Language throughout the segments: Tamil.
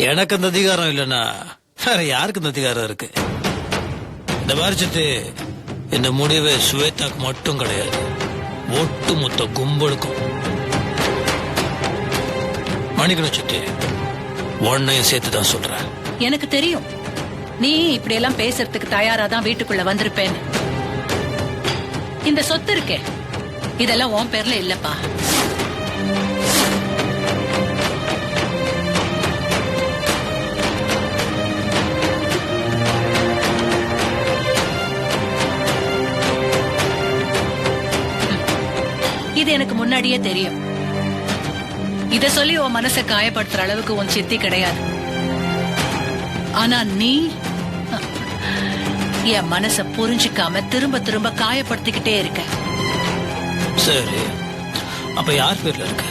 எனக்கு அந்த அதிகாரம் இல்லைன்னா வேற யாருக்கு இந்த அதிகாரம் இருக்கு? இந்த வாரிசத்து இந்த முடிவு ஸ்வேதாக்கு மட்டும் கிடையாது, ஒட்டுமொத்த கும்பலுக்கும். மணிக்கணும் சித்தி, உன்னையும் சேர்த்துதான் சொல்றேன். எனக்கு தெரியும் நீ இப்படி எல்லாம் பேசுறதுக்கு தயாராதான் வீட்டுக்குள்ள வந்திருப்பேன்னு. இந்த சொத்து இருக்கே, இதெல்லாம் உன் பேர்ல இல்லப்பா. இது எனக்கு முன்னாடியே தெரியும். இத சொல்லி உன் மனசை காயப்படுத்துற அளவுக்கு உன் சித்தி கிடையாது. ஆனா நீ என் மனச புரிஞ்சுக்காம திரும்ப திரும்ப காயப்படுத்திக்கிட்டே இருக்க. சரி, அப்ப யார் பேர்ல இருக்கு?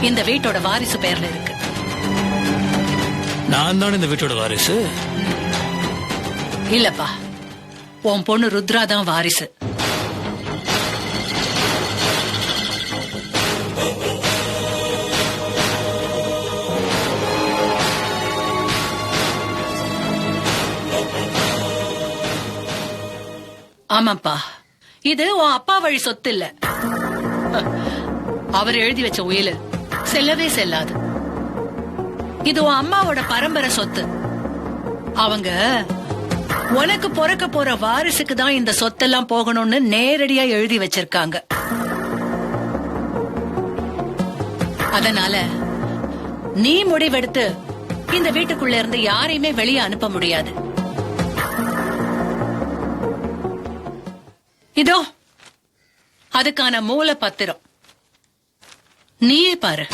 இந்த வீட்டோட வாரிசு பேர்ல இருக்கு. நான் தான் இந்த வீட்டோட வாரிசு. இல்லப்பா, உன் பொண்ணு ருத்ரா தான் வாரிசு. ஆமாப்பா, இது உன் அப்பா வழி சொத்து இல்ல. அவர் எழுதி வச்ச உயிலு செல்லவே செல்லாது. இது உன் அம்மாவோட பரம்பரை சொத்து. அவங்க உனக்கு பிறக்க போற வாரிசுக்கு தான் இந்த சொத்தெல்லாம் போகணும்னு நேரடியா எழுதி வச்சிருக்காங்க. அதனால நீ முடிவெடுத்து இந்த வீட்டுக்குள்ள இருந்து யாரையுமே வெளியே அனுப்ப முடியாது. இதோ அதுக்கான மூல பத்திரம், நீயே பாரு.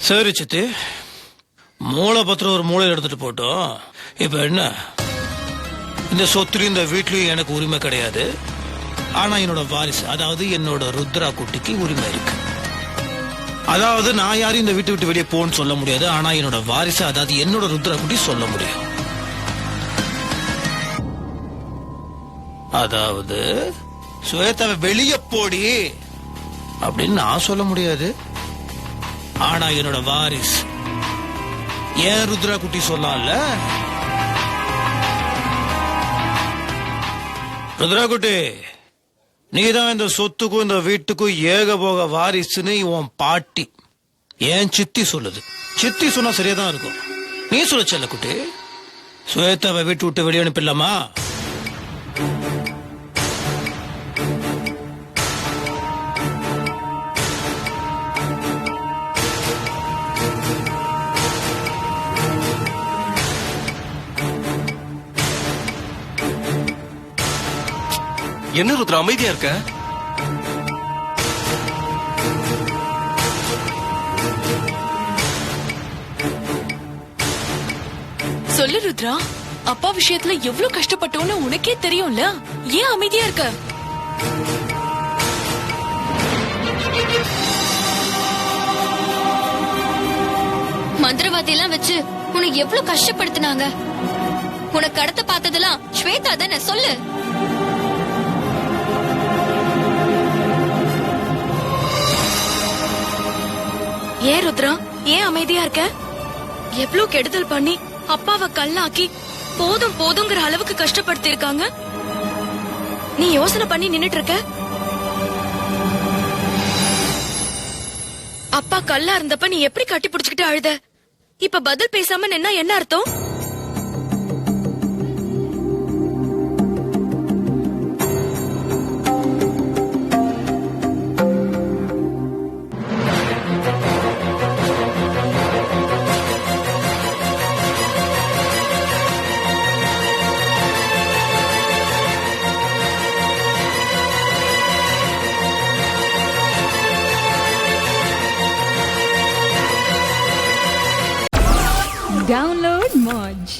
சரி சித்தி, மூலப்பத்திரம் ஒரு மூலையில் எடுத்துட்டு போட்டோம். இப்ப என்ன, இந்த சொத்துலயும் இந்த வீட்லயும் எனக்கு உரிமை கிடையாது. ஆனா என்னோட வாரிசு, அதாவது என்னோட ருத்ரா குட்டிக்கு உரிமை இருக்கு. அதாவது நான் யாரையும் இந்த வீட்டை விட்டு வெளியே போன்னு சொல்ல முடியாது. ஆனா என்னோட வாரிசு, அதாவது என்னோட ருத்ரா குட்டி சொல்ல முடியும். அதாவது ஸ்வேதாவை வெளியே போடி அப்படின்னு நான் சொல்ல முடியாது. ஆனா என்னோட வாரிசு ஏன் ருத்ரா குட்டி சொல்லலாம்ல. ருத்ரா குட்டி, நீதான் இந்த சொத்துக்கும் இந்த வீட்டுக்கும் ஏக போக வாரிசுன்னு உன் பாட்டி ஏன் சித்தி சொல்லுது. சித்தி சொன்னா சரியாதான் இருக்கும். நீ சொல்ல செல்ல குட்டி, ஸ்வேதாவை வீட்டு விட்டு வெளியே அனுப்பிடலாமா? என்ன ருத்ரா அமைதியா இருக்க? சொல்லு ருத்ரா, அப்பா விஷயத்துல எவ்வளவு கஷ்டப்பட்டோன்னு உனக்கே தெரியும்ல, ஏன் அமைதியா இருக்க? மந்திரவாதி எல்லாம் வச்சு உனக்கு எவ்வளவு கஷ்டப்படுத்தினாங்க. உனக்கு கடத்த பார்த்ததெல்லாம் ஸ்வேதா தானே? சொல்லு. ஏன் ருத்ரா, ஏன் அமைதியா இருக்க? எவ்வளவு கெடுதல் பண்ணி அப்பாவை கல்லாக்கி போதும் போதுங்கிற அளவுக்கு கஷ்டப்படுத்தி இருக்காங்க. நீ யோசனை பண்ணி நின்னுட்டு இருக்க. அப்பா கல்லா இருந்தப்ப நீ எப்படி கட்டி பிடிச்சுக்கிட்டு அழுத? இப்ப பதில் பேசாம நின்னா என்ன அர்த்தம்? Download Moj.